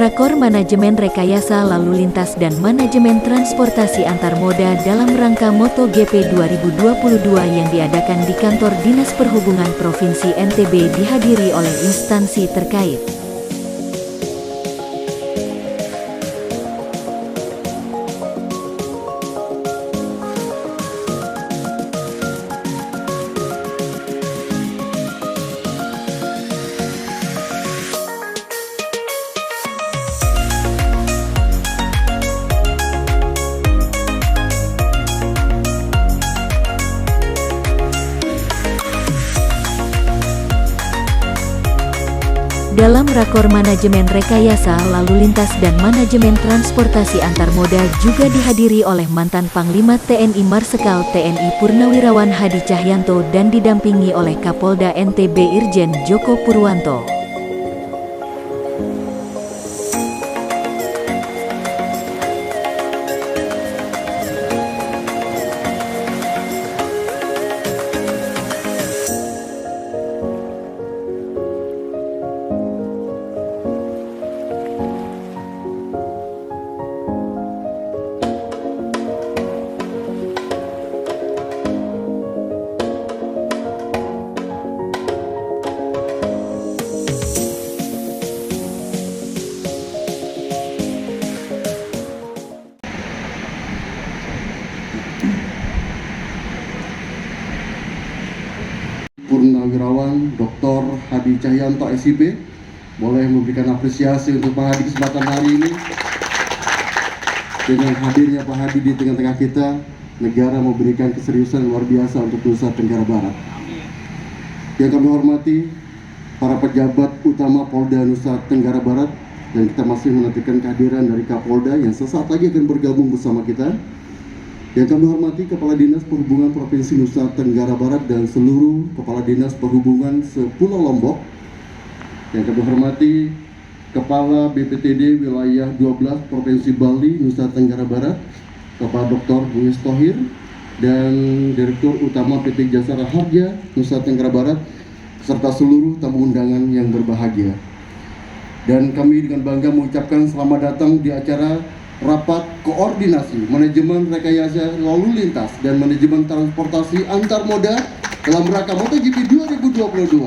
Rakor Manajemen Rekayasa Lalu Lintas dan Manajemen Transportasi Antar Moda dalam rangka MotoGP 2022 yang diadakan di Kantor Dinas Perhubungan Provinsi NTB dihadiri oleh instansi terkait. Dalam Rakor Manajemen Rekayasa Lalu Lintas dan Manajemen Transportasi Antar Moda juga dihadiri oleh mantan Panglima TNI Marsikal TNI Purnawirawan Hadi Cahyanto dan didampingi oleh Kapolda NTB Irjen Joko Purwanto. Purnawirawan Dr. Hadi Cahyanto SIP boleh memberikan apresiasi untuk Pak Hadi kesempatan hari ini. Dengan hadirnya Pak Hadi di tengah-tengah kita, negara memberikan keseriusan luar biasa untuk Nusa Tenggara Barat. Yang kami hormati para pejabat utama Polda Nusa Tenggara Barat, dan kita masih menantikan kehadiran dari Kapolda yang sesaat lagi akan bergabung bersama kita. Yang kami hormati Kepala Dinas Perhubungan Provinsi Nusa Tenggara Barat dan seluruh Kepala Dinas Perhubungan sepulau Lombok. Yang kami hormati Kepala BPTD Wilayah 12 Provinsi Bali Nusa Tenggara Barat, Bapak Dr. Muiz Thohir, dan Direktur Utama PT Jasara Harja Nusa Tenggara Barat, serta seluruh tamu undangan yang berbahagia. Dan kami dengan bangga mengucapkan selamat datang di acara Rapat Koordinasi Manajemen Rekayasa Lalu Lintas dan Manajemen Transportasi Antar Moda dalam rangka MotoGP 2022.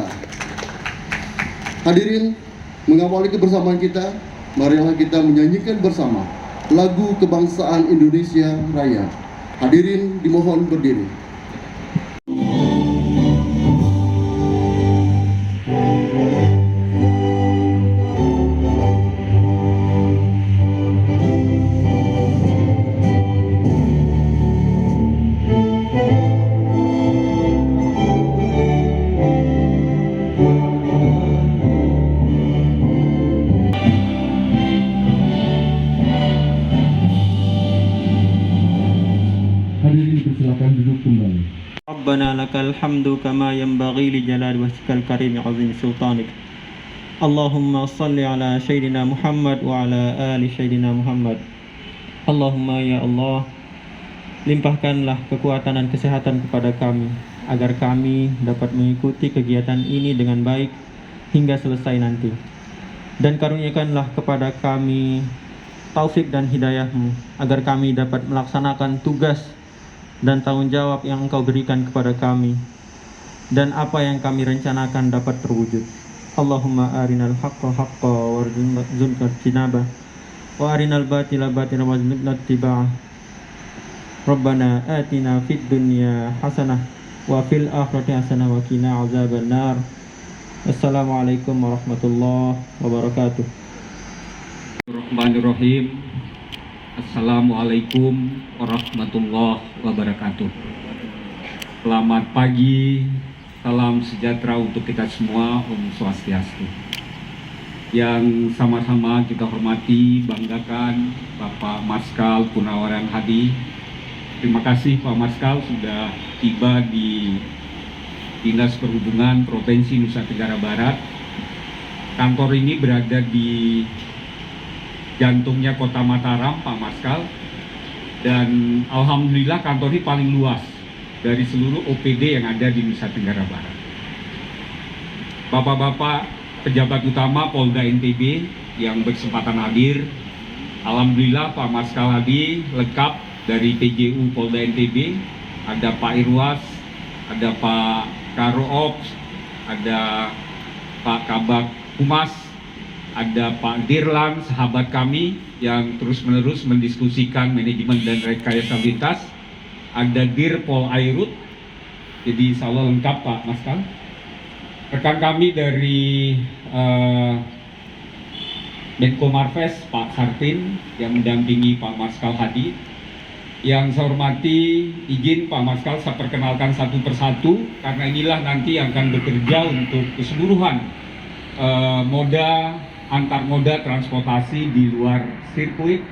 Hadirin, mengawali kebersamaan kita, marilah kita menyanyikan bersama lagu kebangsaan Indonesia Raya. Hadirin dimohon berdiri. Silakan duduk kembali. Rabbana lakal hamdu kama yanbaghi li jalali wajhikal karim azim sultanik. Allahumma salli ala sayyidina Muhammad wa ala ali sayyidina Muhammad. Allahumma ya Allah, limpahkanlah kekuatan dan kesehatan kepada kami agar kami dapat mengikuti kegiatan ini dengan baik hingga selesai nanti. Dan karuniakanlah kepada kami taufik dan hidayah-Mu agar kami dapat melaksanakan tugas dan tanggung jawab yang Engkau berikan kepada kami, dan apa yang kami rencanakan dapat terwujud. Allahumma arinal haqqa haqqa warzuqna ijtinabah, wa arinal batila batila warzuqna ittiba'ah. Rabbana atina fid dunya hasanah wa fil akhirati hasanah wa qina azabannar. Assalamualaikum warahmatullahi wabarakatuh. Bismillahirrahmanirrahim. Assalamualaikum warahmatullahi wabarakatuh. Selamat pagi, salam sejahtera untuk kita semua, Om Swastiastu. Yang sama-sama kita hormati, banggakan Bapak Marsikal Purnawirawan Hadi. Terima kasih Pak Marsikal sudah tiba di Dinas Perhubungan Provinsi Nusa Tenggara Barat. Kantor ini berada di jantungnya Kota Mataram, Pak Marsikal, dan alhamdulillah kantor ini paling luas dari seluruh OPD yang ada di Nusa Tenggara Barat. Bapak-bapak pejabat utama Polda NTB, yang berkesempatan hadir. Alhamdulillah Pak Marskal Hadi lengkap dari PJU Polda NTB, ada Pak Irwas, ada Pak Karo Ops, ada Pak Kabak Humas, ada Pak Dirlan, sahabat kami yang terus-menerus mendiskusikan manajemen dan rekayasa lalu lintas, ada Dir Pol Airut, jadi insya Allah lengkap Pak Marskal. Rekan kami dari Menko Marves, Pak Sartin yang mendampingi Pak Marskal Hadi. Yang saya hormati, izin Pak Marskal saya perkenalkan satu persatu karena inilah nanti yang akan bekerja untuk keseluruhan moda antar moda transportasi di luar sirkuit.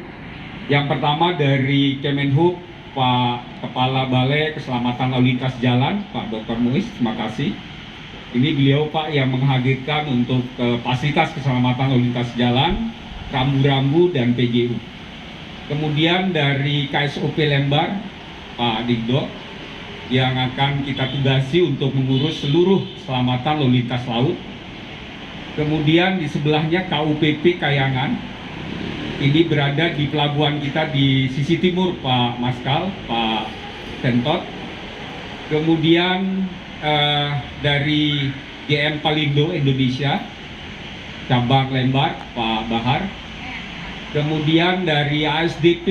Yang pertama dari Kemenhub, Pak Kepala Balai Keselamatan Lalu Lintas Jalan, Pak Dr. Muiz, terima kasih. Ini beliau Pak yang menghadirkan untuk fasilitas keselamatan lalu lintas jalan, rambu-rambu dan PJU. Kemudian dari KSOP Lembar, Pak Digdo, yang akan kita tugasi untuk mengurus seluruh keselamatan lalu lintas laut. Kemudian di sebelahnya KUPP Kayangan, ini berada di pelabuhan kita di sisi timur Pak Marskal, Pak Tentot. Kemudian dari GM Palindo Indonesia cabang Lembar Pak Bahar, kemudian dari ASDP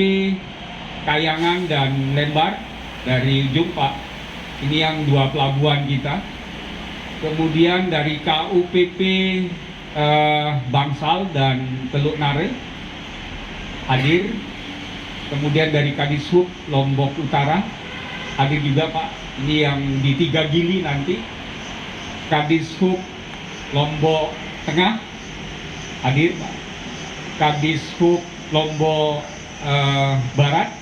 Kayangan dan Lembar dari ujung Pak, ini yang dua pelabuhan kita, kemudian dari KUPP Bangsal dan Teluk Nare hadir, kemudian dari Kadishub Lombok Utara hadir juga Pak. Ini yang di 3 Gili nanti, Kadishub Lombok Tengah hadir Pak, Kadishub Lombok Barat,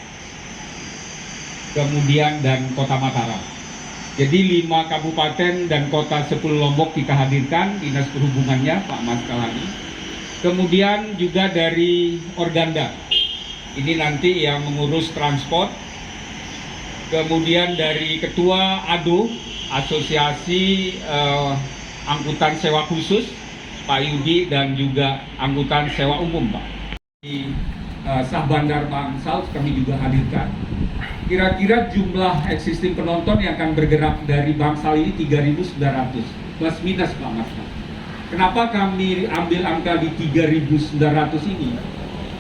kemudian dan Kota Mataram. Jadi 5 kabupaten dan kota 10 Lombok kita hadirkan, Dinas Perhubungannya Pak Marskal Hadi. Kemudian juga dari Organda, ini nanti yang mengurus transport. Kemudian dari Ketua ADO, Asosiasi Angkutan Sewa Khusus, Pak Yudi, dan juga Angkutan Sewa Umum, Pak. Di Sah Bandar Bangsal kami juga hadirkan. Kira-kira jumlah existing penonton yang akan bergerak dari Bangsal ini 3.900, plus minus Pak Marskal. Kenapa kami ambil angka di 3.900 ini?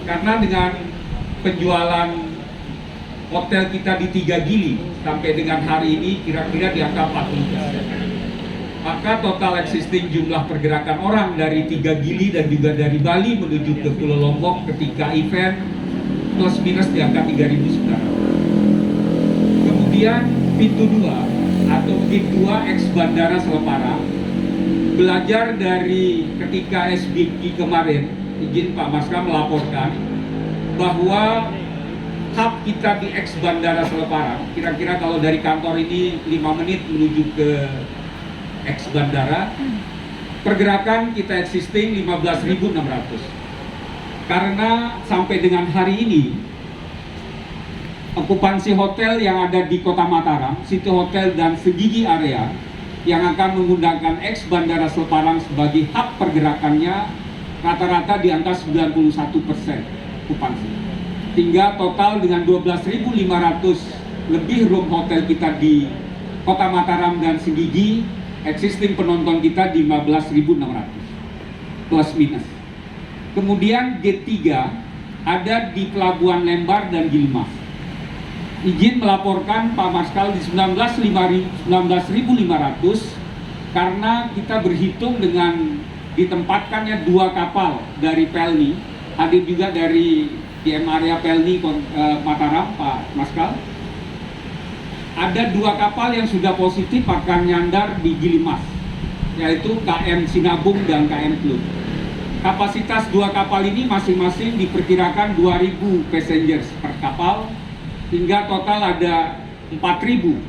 Karena dengan penjualan hotel kita di 3 Gili sampai dengan hari ini kira-kira di angka 40%. Maka total existing jumlah pergerakan orang dari 3 Gili dan juga dari Bali menuju ke Pulau Lombok ketika event plus minus di angka 3.900. Kemudian pintu 2 atau gate 2 ex Bandara Selepara, belajar dari ketika SBQ kemarin, izin Pak Marskal melaporkan bahwa hub kita di ex Bandara Selepara, kira-kira kalau dari kantor ini 5 menit menuju ke ex Bandara, pergerakan kita existing 15.600. Karena sampai dengan hari ini okupansi hotel yang ada di Kota Mataram, City Hotel dan Segigi area yang akan menggunakan ex Bandara Selepara sebagai hub pergerakannya rata-rata di angka 91% okupansi. Hingga total dengan 12.500 lebih room hotel kita di Kota Mataram dan Segigi, existing penonton kita di 15.600 plus minus. Kemudian gate 3 ada di Pelabuhan Lembar dan Gilimas. Izin melaporkan Pak Marskal di 19.500 karena kita berhitung dengan ditempatkannya 2 kapal dari Pelni, hadir juga dari DM area Pelni Mataram Pak Marskal. Ada 2 kapal yang sudah positif akan nyandar di Gilimas, yaitu KM Sinabung dan KM Club. Kapasitas 2 kapal ini masing-masing diperkirakan 2.000 passengers per kapal, hingga total ada 4.000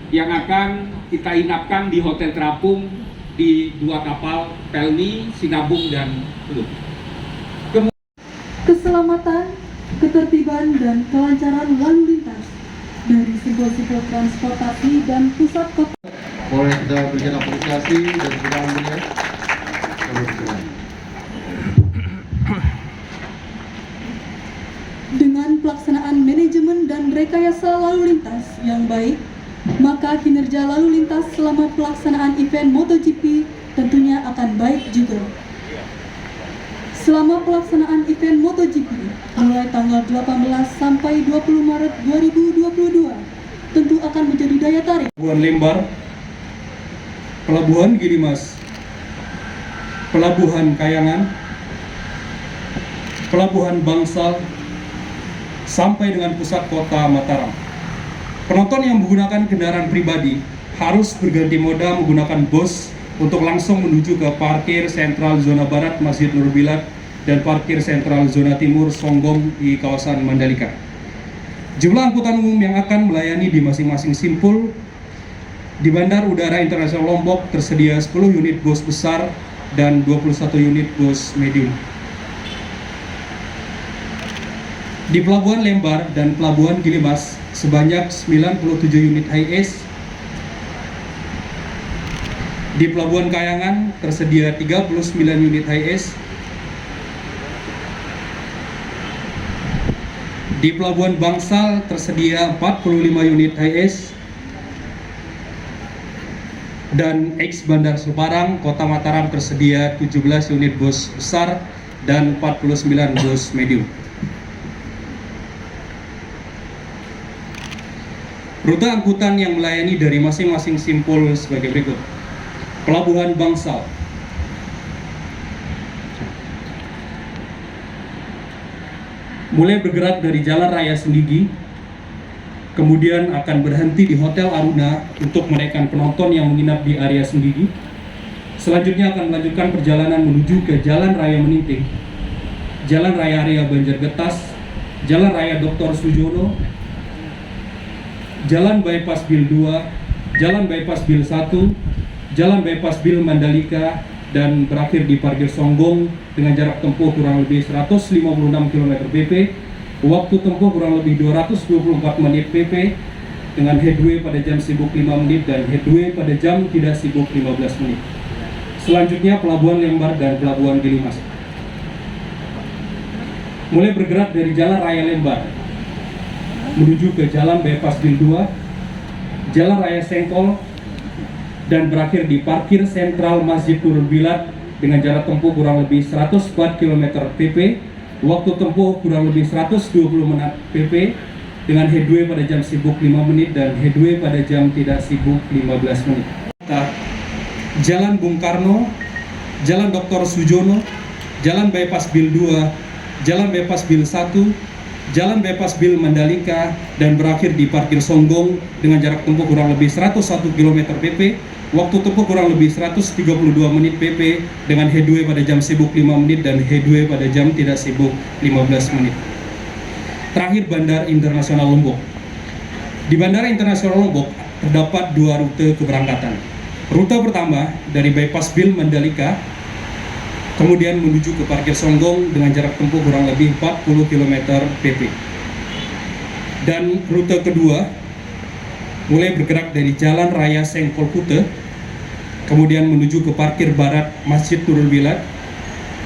yang akan kita inapkan di Hotel Terapung di 2 kapal Pelni, Sinabung, dan Club. Keselamatan, ketertiban, dan kelancaran lalu lintas dari simbol-simbol transportasi dan pusat kota. Boleh kita berikan apresiasi dan kita ambilnya. pelaksanaan manajemen dan rekayasa lalu lintas yang baik, maka kinerja lalu lintas selama pelaksanaan event MotoGP tentunya akan baik juga. Selama pelaksanaan event MotoGP mulai tanggal 18 sampai 20 Maret 2022 tentu akan menjadi daya tarik. Pelabuhan Lembar, Pelabuhan Gilimas, Pelabuhan Kayangan, Pelabuhan Bangsal, sampai dengan pusat kota Mataram. Penonton yang menggunakan kendaraan pribadi harus berganti moda menggunakan bus untuk langsung menuju ke parkir sentral zona barat Masjid Nurul Bilad dan parkir sentral zona timur Songgom di kawasan Mandalika. Jumlah angkutan umum yang akan melayani di masing-masing simpul di Bandar Udara Internasional Lombok tersedia 10 unit bus besar dan 21 unit bus medium. Di Pelabuhan Lembar dan Pelabuhan Gilimas sebanyak 97 unit HiAce. Di Pelabuhan Kayangan tersedia 39 unit HiAce. Di Pelabuhan Bangsal tersedia 45 unit HiAce. Dan ex Bandar Semarang, Kota Mataram tersedia 17 unit bus besar dan 49 bus medium. Rute angkutan yang melayani dari masing-masing simpul sebagai berikut. Pelabuhan Bangsal, mulai bergerak dari Jalan Raya Sendigi, kemudian akan berhenti di Hotel Aruna untuk menaikkan penonton yang menginap di area Sendigi. Selanjutnya akan melanjutkan perjalanan menuju ke Jalan Raya Meninting, Jalan Raya Area Banjargetas, Jalan Raya Dr. Sujono, Jalan Bypass Bil 2, Jalan Bypass Bil 1, Jalan Bypass Bil Mandalika, dan berakhir di parkir Songgong dengan jarak tempuh kurang lebih 156 km pp, waktu tempuh kurang lebih 224 menit pp, dengan headway pada jam sibuk 5 menit dan headway pada jam tidak sibuk 15 menit. Selanjutnya Pelabuhan Lembar dan Pelabuhan Gilimas. Mulai bergerak dari Jalan Raya Lembar menuju ke Jalan Bypass Bil 2, Jalan Raya Sengkol, dan berakhir di parkir sentral Masjid Nurul Bilad dengan jarak tempuh kurang lebih 104 km pp, waktu tempuh kurang lebih 120 menit pp, dengan headway pada jam sibuk 5 menit dan headway pada jam tidak sibuk 15 menit. Jalan Bung Karno, Jalan Dr. Sujono, Jalan Bypass Bil 2, Jalan Bypass Bil 1, Jalan Bypass Bil Mandalika, dan berakhir di parkir Songgong dengan jarak tempuh kurang lebih 101 km pp, waktu tempuh kurang lebih 132 menit pp, dengan headway pada jam sibuk 5 menit dan headway pada jam tidak sibuk 15 menit. Terakhir Bandar Internasional Lombok. Di Bandara Internasional Lombok terdapat dua rute keberangkatan. Rute pertama dari Bypass Bil Mandalika, kemudian menuju ke parkir Songgong dengan jarak tempuh kurang lebih 40 km pp. Dan rute kedua mulai bergerak dari Jalan Raya Sengkol Kute, kemudian menuju ke parkir barat Masjid Nurul Bilad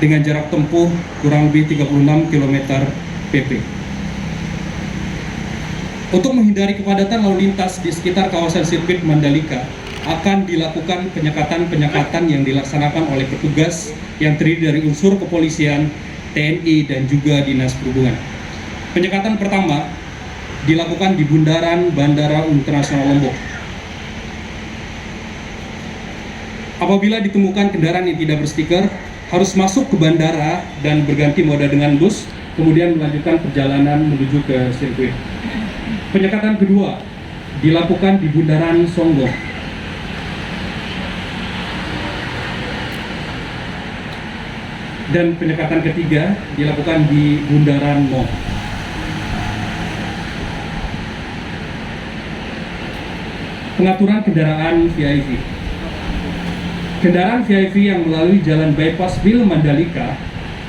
dengan jarak tempuh kurang lebih 36 km pp. Untuk menghindari kepadatan lalu lintas di sekitar kawasan sirkuit Mandalika, akan dilakukan penyekatan-penyekatan yang dilaksanakan oleh petugas yang terdiri dari unsur kepolisian, TNI, dan juga Dinas Perhubungan. Penyekatan pertama dilakukan di bundaran Bandara Internasional Lombok. Apabila ditemukan kendaraan yang tidak berstiker, harus masuk ke bandara dan berganti moda dengan bus, kemudian melanjutkan perjalanan menuju ke sirkuit. Penyekatan kedua dilakukan di bundaran Songgong. Dan penyekatan ketiga dilakukan di Bundaran Mong. Pengaturan kendaraan VIP. Kendaraan VIP yang melalui Jalan Bypass Bil Mandalika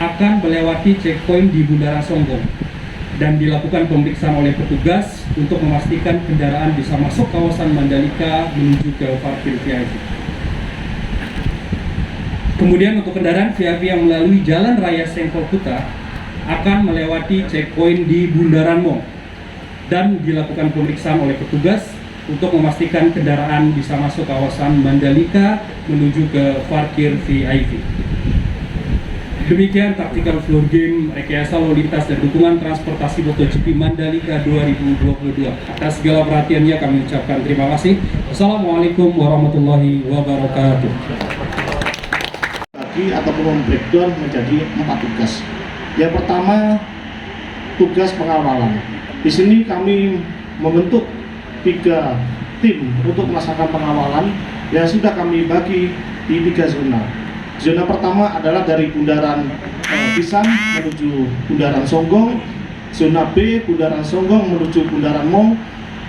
akan melewati checkpoint di Bundaran Songgong dan dilakukan pemeriksaan oleh petugas untuk memastikan kendaraan bisa masuk kawasan Mandalika menuju ke parkir VIP. Kemudian untuk kendaraan VIP yang melalui Jalan Raya Sengkol Kuta akan melewati checkpoint di Bundaran Mall dan dilakukan pemeriksaan oleh petugas untuk memastikan kendaraan bisa masuk kawasan Mandalika menuju ke parkir VIP. Demikian taktikal floor game rekayasa lalu lintas dan dukungan transportasi MotoGP Mandalika 2022. Atas segala perhatiannya kami ucapkan terima kasih. Wassalamualaikum warahmatullahi wabarakatuh. Ataupun membreakdown menjadi 4 tugas. Yang pertama, tugas pengawalan. Di sini kami membentuk 3 tim untuk melaksanakan pengawalan yang sudah kami bagi di 3 zona. Zona pertama adalah dari Bundaran Pisang menuju Bundaran Songgong, zona B Bundaran Songgong menuju Bundaran Mong,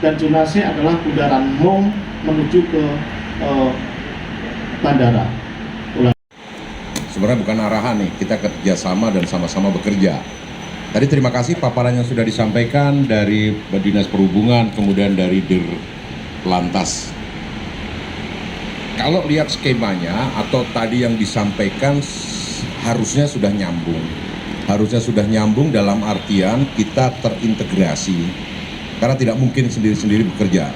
dan zona C adalah Bundaran Mong menuju ke bandara. Sebenarnya bukan arahan nih, kita kerjasama dan sama-sama bekerja. Tadi terima kasih paparan yang sudah disampaikan dari Dinas Perhubungan, kemudian dari Dirlantas. Kalau lihat skemanya atau tadi yang disampaikan harusnya sudah nyambung. Harusnya sudah nyambung dalam artian kita terintegrasi. Karena tidak mungkin sendiri-sendiri bekerja.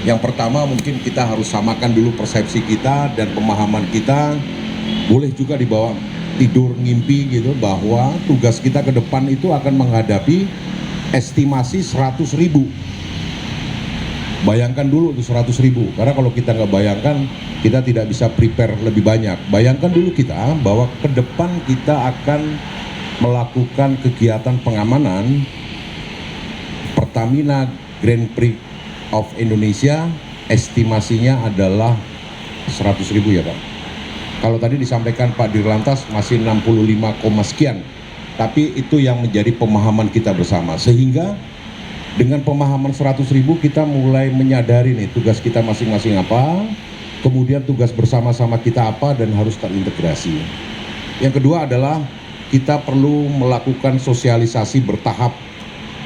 Yang pertama mungkin kita harus samakan dulu persepsi kita dan pemahaman kita. Boleh juga dibawa tidur ngimpi gitu bahwa tugas kita ke depan itu akan menghadapi estimasi 100.000. Bayangkan dulu itu 100.000, karena kalau kita nggak bayangkan kita tidak bisa prepare lebih banyak. Bayangkan dulu kita bahwa ke depan kita akan melakukan kegiatan pengamanan Pertamina Grand Prix of Indonesia, estimasinya adalah 100.000 ya Pak. Kalau tadi disampaikan Pak Dirlantas masih 65, sekian, tapi itu yang menjadi pemahaman kita bersama, sehingga dengan pemahaman 100.000 kita mulai menyadari nih tugas kita masing-masing apa, kemudian tugas bersama-sama kita apa dan harus terintegrasi. Yang kedua adalah kita perlu melakukan sosialisasi bertahap,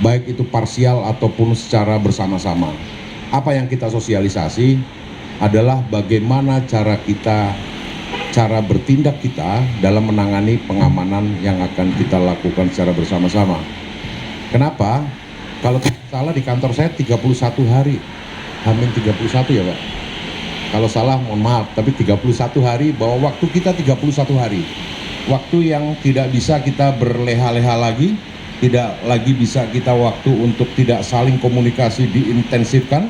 baik itu parsial ataupun secara bersama-sama. Apa yang kita sosialisasi adalah bagaimana cara bertindak kita dalam menangani pengamanan yang akan kita lakukan secara bersama-sama. Kenapa? Kalau tidak salah di kantor saya 31 hari, Hamin 31 ya Pak. Kalau salah mohon maaf, tapi 31 hari bahwa waktu kita 31 hari. Waktu yang tidak bisa kita berleha-leha lagi, tidak lagi bisa kita waktu untuk tidak saling komunikasi diintensifkan.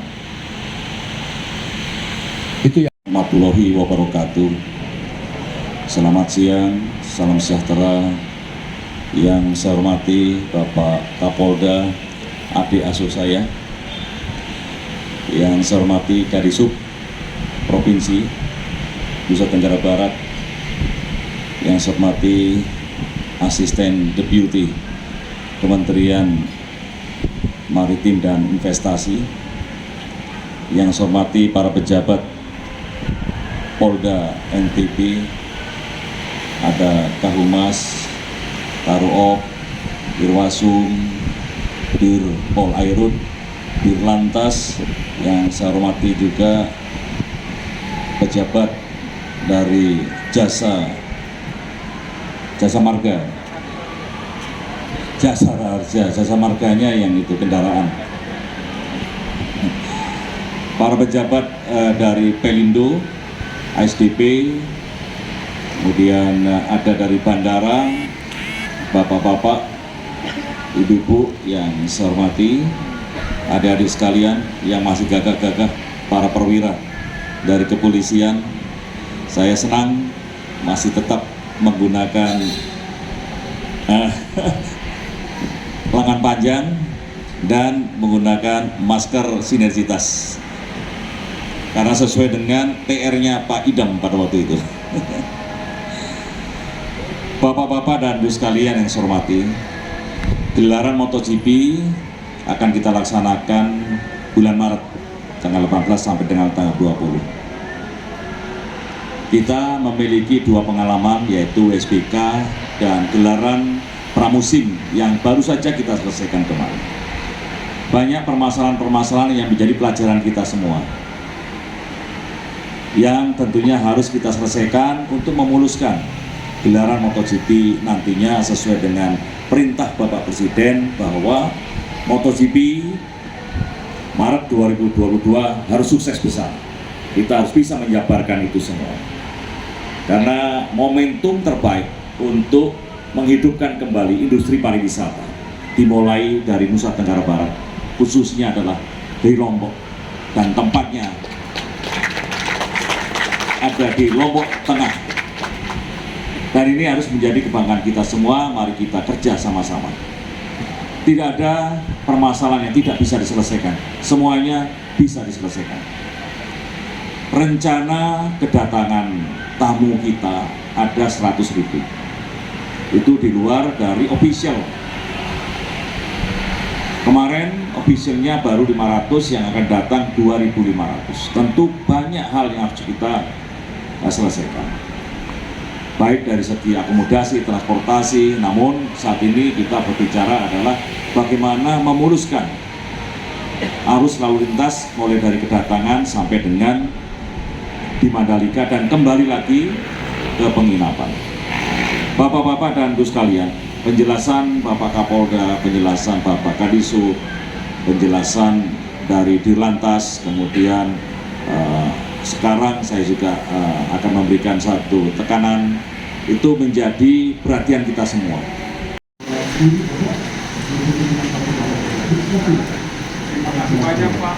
Itu yang warahmatullahi wabarakatuh. Selamat siang, salam sejahtera. Yang saya hormati Bapak Kapolda, adik asuh saya, yang saya hormati Kadisub Provinsi Nusa Tenggara Barat, yang saya hormati Asisten Deputi Kementerian Maritim dan Investasi, yang saya hormati para pejabat Polda NTB, ada Kahumas, Karuop, Irwasum, Dir Pol Airut, Dirlantas, yang saya hormati juga pejabat dari jasa marga, jasa marganya yang itu kendaraan, para pejabat dari Pelindo, ASDP, kemudian ada dari bandara, bapak-bapak, ibu-ibu yang saya hormati, adik-adik sekalian yang masih gagah-gagah, para perwira dari kepolisian. Saya senang masih tetap menggunakan lengan panjang dan menggunakan masker sinergitas karena sesuai dengan PR-nya Pak Idam pada waktu itu. Bapak-bapak dan ibu sekalian yang saya hormati, gelaran MotoGP akan kita laksanakan bulan Maret tanggal 18 sampai dengan tanggal 20. Kita memiliki 2 pengalaman, yaitu SBK dan gelaran pramusim yang baru saja kita selesaikan kemarin. Banyak permasalahan-permasalahan yang menjadi pelajaran kita semua, yang tentunya harus kita selesaikan untuk memuluskan gelaran MotoGP nantinya sesuai dengan perintah Bapak Presiden bahwa MotoGP Maret 2022 harus sukses besar. Kita harus bisa menjabarkan itu semua. Karena momentum terbaik untuk menghidupkan kembali industri pariwisata dimulai dari Nusa Tenggara Barat, khususnya adalah dari Lombok, dan tempatnya ada di Lombok Tengah. Dan ini harus menjadi kebanggaan kita semua. Mari kita kerja sama-sama. Tidak ada permasalahan yang tidak bisa diselesaikan, semuanya bisa diselesaikan. Rencana kedatangan tamu kita ada 100.000. Itu di luar dari official. Kemarin officialnya baru 500, yang akan datang 2.500. Tentu banyak hal yang harus kita selesaikan, baik dari segi akomodasi, transportasi. Namun saat ini kita berbicara adalah bagaimana memuluskan arus lalu lintas mulai dari kedatangan sampai dengan di Mandalika dan kembali lagi ke penginapan. Bapak-bapak dan Ibu sekalian, penjelasan Bapak Kapolda, penjelasan Bapak Kadisub, penjelasan dari Dirlantas, kemudian sekarang saya juga akan memberikan satu tekanan, itu menjadi perhatian kita semua. Terima kasih banyak Pak.